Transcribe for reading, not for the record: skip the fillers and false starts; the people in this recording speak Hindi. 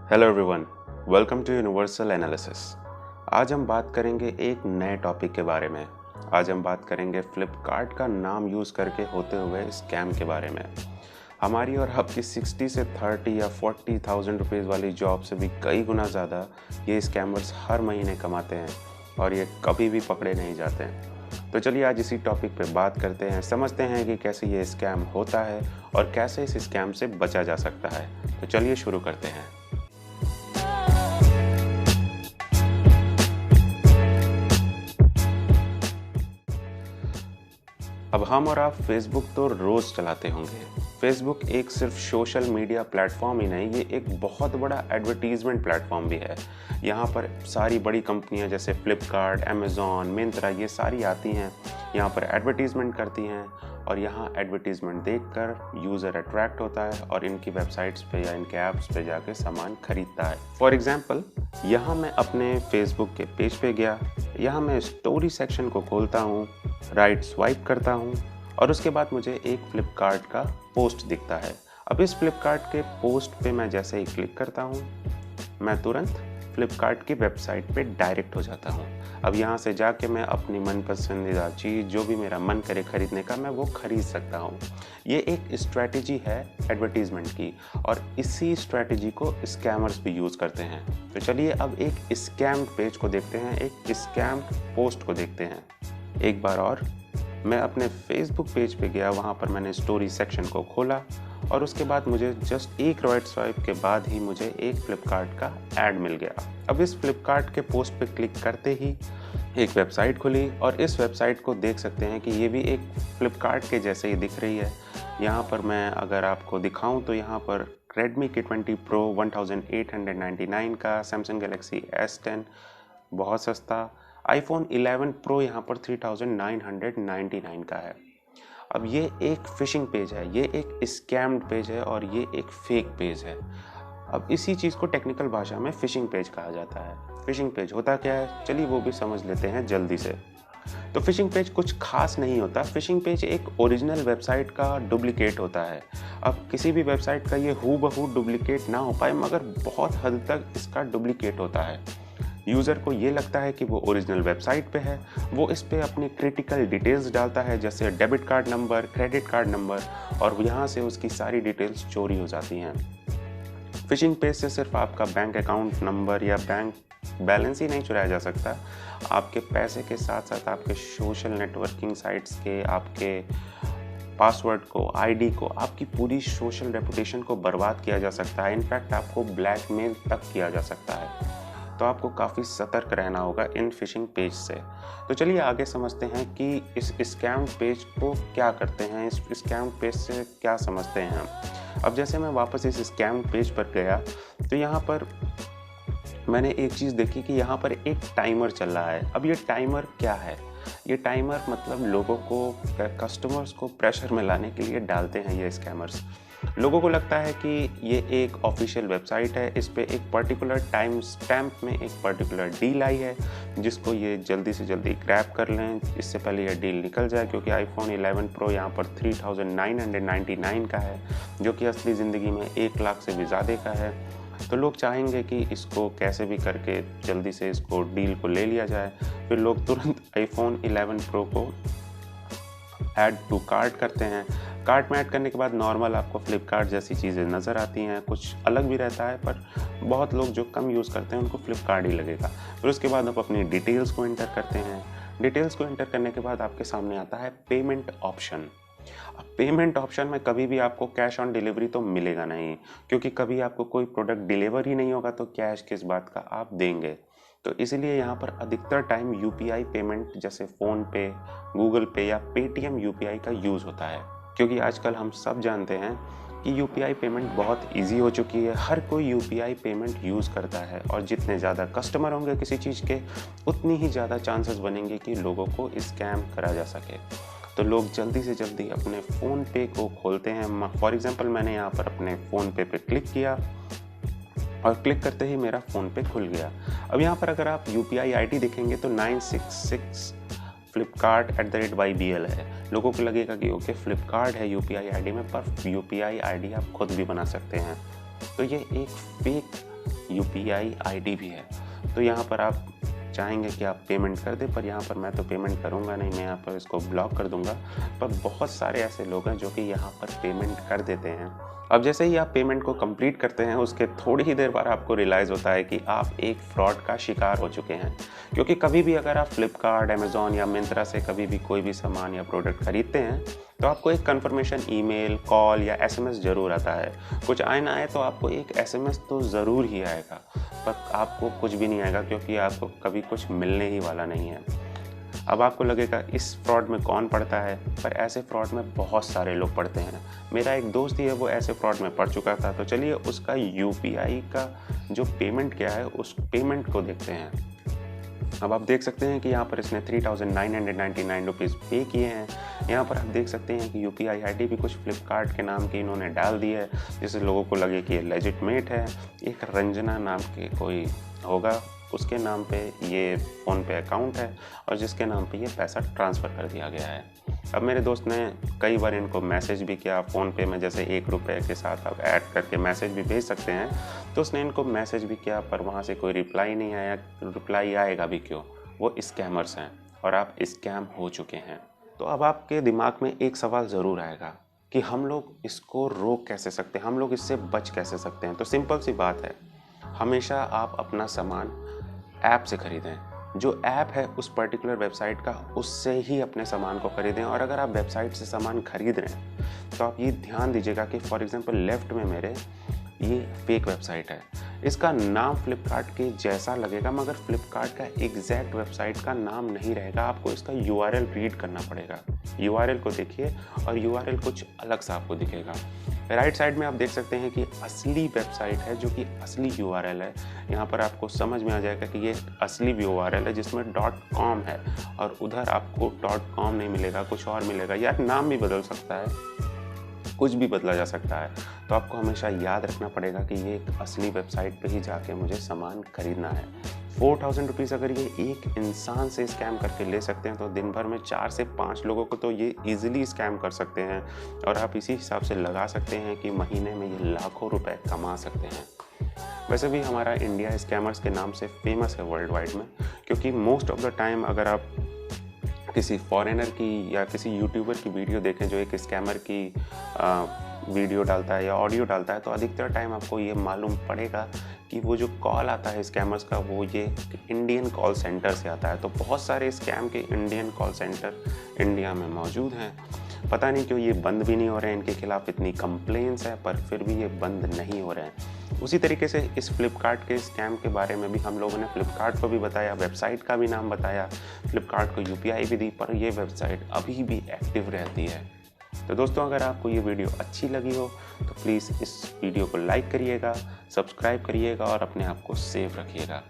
Hello everyone, welcome to universal analysis. आज हम बात करेंगे एक नए टॉपिक के बारे में। आज हम बात करेंगे फ्लिपकार्ट का नाम यूज़ करके होते हुए स्कैम के बारे में। हमारी और आपकी 60 से 30 या 40,000 रुपीज़ वाली जॉब से भी कई गुना ज़्यादा ये स्कैमर्स हर महीने कमाते हैं और ये कभी भी पकड़े नहीं जाते हैं। तो चलिए आज इसी टॉपिक पे बात करते हैं, समझते हैं कि कैसे ये स्कैम होता है और कैसे इस स्कैम से बचा जा सकता है। तो चलिए शुरू करते हैं। अब हम और आप फेसबुक तो रोज़ चलाते होंगे। फेसबुक एक सिर्फ सोशल मीडिया प्लेटफॉर्म ही नहीं, ये एक बहुत बड़ा एडवर्टीजमेंट प्लेटफॉर्म भी है। यहाँ पर सारी बड़ी कंपनियाँ जैसे फ्लिपकार्ट, अमेज़ॉन, मिंत्रा ये सारी आती हैं, यहाँ पर एडवर्टीजमेंट करती हैं और यहाँ एडवर्टीजमेंट देखकर यूज़र अट्रैक्ट होता है और इनकी वेबसाइट्स पे या इनके ऐप्स पे जाके सामान खरीदता है। फॉर एग्जांपल, यहाँ मैं अपने फेसबुक के पेज पे गया, यहाँ मैं स्टोरी सेक्शन को खोलता हूँ, राइट स्वाइप करता हूँ और उसके बाद मुझे एक फ्लिपकार्ट का पोस्ट दिखता है। अब इस फ्लिपकार्ट के पोस्ट पे मैं जैसे ही क्लिक करता हूँ, मैं तुरंत फ्लिपकार्ट की वेबसाइट पे डायरेक्ट हो जाता हूँ। अब यहाँ से जाके मैं अपनी मन पसंदीदा चीज़ जो भी मेरा मन करे खरीदने का, मैं वो खरीद सकता हूँ। ये एक स्ट्रैटेजी है एडवर्टीजमेंट की और इसी स्ट्रैटेजी को स्कैमर्स भी यूज़ करते हैं। तो चलिए अब एक स्कैम्ड पेज को देखते हैं, एक स्कैम्ड पोस्ट को देखते हैं। एक बार और मैं अपने फेसबुक पेज पे गया, वहाँ पर मैंने स्टोरी सेक्शन को खोला और उसके बाद मुझे जस्ट एक राइट स्वाइप के बाद ही मुझे एक फ्लिपकार्ट का ऐड मिल गया। अब इस फ्लिपकार्ट के पोस्ट पे क्लिक करते ही एक वेबसाइट खुली और इस वेबसाइट को देख सकते हैं कि ये भी एक फ्लिपकार्ट के जैसे ही दिख रही है। यहाँ पर मैं अगर आपको दिखाऊं तो यहाँ पर Redmi K20 Pro 1899 का, Samsung Galaxy S10 बहुत सस्ता, iPhone 11 Pro यहाँ पर 3999 का है। अब ये एक फिशिंग पेज है, ये एक स्कैम्ड पेज है और ये एक फेक पेज है। अब इसी चीज़ को टेक्निकल भाषा में फिशिंग पेज कहा जाता है। फिशिंग पेज होता क्या है, चलिए वो भी समझ लेते हैं जल्दी से। तो फिशिंग पेज कुछ खास नहीं होता। फिशिंग पेज एक ओरिजिनल वेबसाइट का डुप्लीकेट होता है। अब किसी भी वेबसाइट का ये हूबहू डुप्लीकेट ना हो पाए, मगर बहुत हद तक इसका डुप्लीकेट होता है। यूज़र को ये लगता है कि वो ओरिजिनल वेबसाइट पे है, वो इस पे अपनी क्रिटिकल डिटेल्स डालता है जैसे debit card number, credit card number, और यहाँ से उसकी सारी डिटेल्स चोरी हो जाती हैं। फिशिंग पेज से सिर्फ आपका बैंक अकाउंट नंबर या बैंक बैलेंस ही नहीं चुराया जा सकता, आपके पैसे के साथ साथ आपके सोशल नेटवर्किंग साइट्स के, आपके पासवर्ड को, आईडी को, आपकी पूरी सोशल रेपुटेशन को बर्बाद किया जा सकता है। इनफैक्ट आपको ब्लैकमेल तक किया जा सकता है। तो आपको काफ़ी सतर्क रहना होगा इन फिशिंग पेज से। तो चलिए आगे समझते हैं कि इस स्कैम पेज को क्या करते हैं, इस स्कैम पेज से क्या समझते हैं हम। अब जैसे मैं वापस इस स्कैम पेज पर गया तो यहाँ पर मैंने एक चीज़ देखी कि यहाँ पर एक टाइमर चल रहा है। अब ये टाइमर क्या है? ये टाइमर मतलब लोगों को, कस्टमर्स को प्रेशर में लाने के लिए डालते हैं ये स्कैमर्स। लोगों को लगता है कि ये एक ऑफिशियल वेबसाइट है, इस पे एक पर्टिकुलर टाइम स्टैम्प में एक पर्टिकुलर डील आई है जिसको ये जल्दी से जल्दी ग्रैब कर लें, इससे पहले ये डील निकल जाए, क्योंकि iPhone 11 Pro यहाँ पर 3999 का है, जो कि असली ज़िंदगी में 1 लाख से भी ज़्यादा का है। तो लोग चाहेंगे कि इसको कैसे भी करके जल्दी से इसको डील को ले लिया जाए। फिर लोग तुरंत iPhone 11 Pro को ऐड टू कार्ट करते हैं। कार्ट में ऐड करने के बाद नॉर्मल आपको फ्लिपकार्ट जैसी चीज़ें नज़र आती हैं, कुछ अलग भी रहता है, पर बहुत लोग जो कम यूज़ करते हैं उनको फ्लिपकार्ट ही लगेगा। फिर उसके बाद आप अपनी डिटेल्स को एंटर करते हैं। डिटेल्स को एंटर करने के बाद आपके सामने आता है पेमेंट ऑप्शन। अब पेमेंट ऑप्शन में कभी भी आपको कैश ऑन डिलीवरी तो मिलेगा नहीं, क्योंकि कभी आपको कोई प्रोडक्ट डिलीवर ही नहीं होगा तो कैश किस बात का आप देंगे। तो इसलिए यहाँ पर अधिकतर टाइम यूपीआई पेमेंट जैसे फ़ोनपे, गूगल पे या पेटीएम यूपीआई का यूज़ होता है, क्योंकि आजकल हम सब जानते हैं कि यूपीआई पेमेंट बहुत इजी हो चुकी है। हर कोई यूपीआई पेमेंट यूज़ करता है और जितने ज़्यादा कस्टमर होंगे किसी चीज़ के, उतनी ही ज़्यादा चांसेस बनेंगे कि लोगों को स्कैम करा जा सके। तो लोग जल्दी से जल्दी अपने फ़ोनपे को खोलते हैं। फॉर एग्जांपल मैंने यहाँ पर अपने फ़ोनपे पे क्लिक किया और क्लिक करते ही मेरा फ़ोनपे खुल गया। अब यहाँ पर अगर आप यूपीआई आईडी देखेंगे तो 966 flipkart@ybl है। लोगों को लगेगा कि ओके फ्लिपकार्ट है यूपीआई आईडी में, पर यूपीआई आईडी आप खुद भी बना सकते हैं। तो ये एक फेक UPI ID भी है। तो यहाँ पर आप चाहेंगे कि आप पेमेंट कर दें, पर यहाँ पर मैं तो पेमेंट करूँगा नहीं, मैं यहाँ पर इसको ब्लॉक कर दूँगा। पर बहुत सारे ऐसे लोग हैं जो कि यहाँ पर पेमेंट कर देते हैं। अब जैसे ही आप पेमेंट को कंप्लीट करते हैं, उसके थोड़ी ही देर बाद आपको रियलाइज़ होता है कि आप एक फ्रॉड का शिकार हो चुके हैं। क्योंकि कभी भी अगर आप फ्लिपकार्ट, अमेज़ॉन या मिंत्रा से कभी भी कोई भी सामान या प्रोडक्ट खरीदते हैं, तो आपको एक कन्फर्मेशन ईमेल, कॉल या SMS ज़रूर आता है। कुछ आए ना आए तो आपको एक SMS तो ज़रूर ही आएगा, पर आपको कुछ भी नहीं आएगा, क्योंकि आपको कभी कुछ मिलने ही वाला नहीं है। अब आपको लगेगा इस फ्रॉड में कौन पड़ता है, पर ऐसे फ्रॉड में बहुत सारे लोग पड़ते हैं। मेरा एक दोस्त ही है, वो ऐसे फ्रॉड में पड़ चुका था। तो चलिए उसका UPI का जो पेमेंट क्या है, उस पेमेंट को देखते हैं। अब आप देख सकते हैं कि यहाँ पर इसने 3,999 रुपीज़ पे किए हैं। यहाँ पर आप देख सकते हैं कि UPI ID भी कुछ फ्लिपकार्ट के नाम की इन्होंने डाल दी है, जिससे लोगों को लगे कि ये लेजिटमेट है। एक रंजना नाम के कोई होगा, उसके नाम पे ये फ़ोन पे अकाउंट है और जिसके नाम पे ये पैसा ट्रांसफ़र कर दिया गया है। अब मेरे दोस्त ने कई बार इनको मैसेज भी किया फ़ोन पे में, जैसे ₹1 के साथ आप ऐड करके मैसेज भी भेज सकते हैं। तो उसने इनको मैसेज भी किया, पर वहाँ से कोई रिप्लाई नहीं आया। रिप्लाई आएगा भी क्यों, वो स्कैमर्स हैं और आप स्कैम हो चुके हैं। तो अब आपके दिमाग में एक सवाल ज़रूर आएगा कि हम लोग इसको रोक कैसे सकते हैं, हम लोग इससे बच कैसे सकते हैं। तो सिंपल सी बात है, हमेशा आप अपना सामान ऐप से खरीदें। जो ऐप है उस पर्टिकुलर वेबसाइट का, उससे ही अपने सामान को खरीदें। और अगर आप वेबसाइट से सामान खरीद रहे हैं तो आप ये ध्यान दीजिएगा कि फॉर एग्जांपल लेफ़्ट में मेरे ये फेक वेबसाइट है, इसका नाम फ्लिपकार्ट के जैसा लगेगा, मगर फ्लिपकार्ट का एग्जैक्ट वेबसाइट का नाम नहीं रहेगा। आपको इसका URL रीड करना पड़ेगा। URL को देखिए और URL कुछ अलग सा आपको दिखेगा। राइट साइड में आप देख सकते हैं कि असली वेबसाइट है, जो कि असली URL है। यहाँ पर आपको समझ में आ जाएगा कि ये असली URL है जिसमें .com है, और उधर आपको .com नहीं मिलेगा, कुछ और मिलेगा। यार नाम भी बदल सकता है, कुछ भी बदला जा सकता है। तो आपको हमेशा याद रखना पड़ेगा कि ये एक असली वेबसाइट पे ही जाके मुझे सामान खरीदना है। 4,000 रुपीज़ अगर ये एक इंसान से स्कैम करके ले सकते हैं, तो दिन भर में 4 से 5 लोगों को तो ये ईज़िली स्कैम कर सकते हैं। और आप इसी हिसाब से लगा सकते हैं कि महीने में ये लाखों रुपए कमा सकते हैं। वैसे भी हमारा इंडिया स्कैमर्स के नाम से फेमस है वर्ल्ड वाइड में, क्योंकि मोस्ट ऑफ द टाइम अगर आप किसी फॉरेनर की या किसी यूट्यूबर की वीडियो देखें जो एक स्कैमर की वीडियो डालता है या ऑडियो डालता है, तो अधिकतर टाइम आपको ये मालूम पड़ेगा कि वो जो कॉल आता है स्कैमर्स का, वो ये इंडियन कॉल सेंटर से आता है। तो बहुत सारे स्कैम के इंडियन कॉल सेंटर इंडिया में मौजूद हैं। पता नहीं क्यों ये बंद भी नहीं हो रहे हैं, इनके खिलाफ इतनी कंप्लेंट्स है, पर फिर भी ये बंद नहीं हो रहे हैं। उसी तरीके से इस फ्लिपकार्ट के स्कैम के बारे में भी हम लोगों ने फ्लिपकार्ट को भी बताया, वेबसाइट का भी नाम बताया, फ्लिपकार्ट को UPI भी दी, पर ये वेबसाइट अभी भी एक्टिव रहती है। तो दोस्तों, अगर आपको ये वीडियो अच्छी लगी हो तो प्लीज़ इस वीडियो को लाइक करिएगा, सब्सक्राइब करिएगा और अपने आप को सेफ रखिएगा।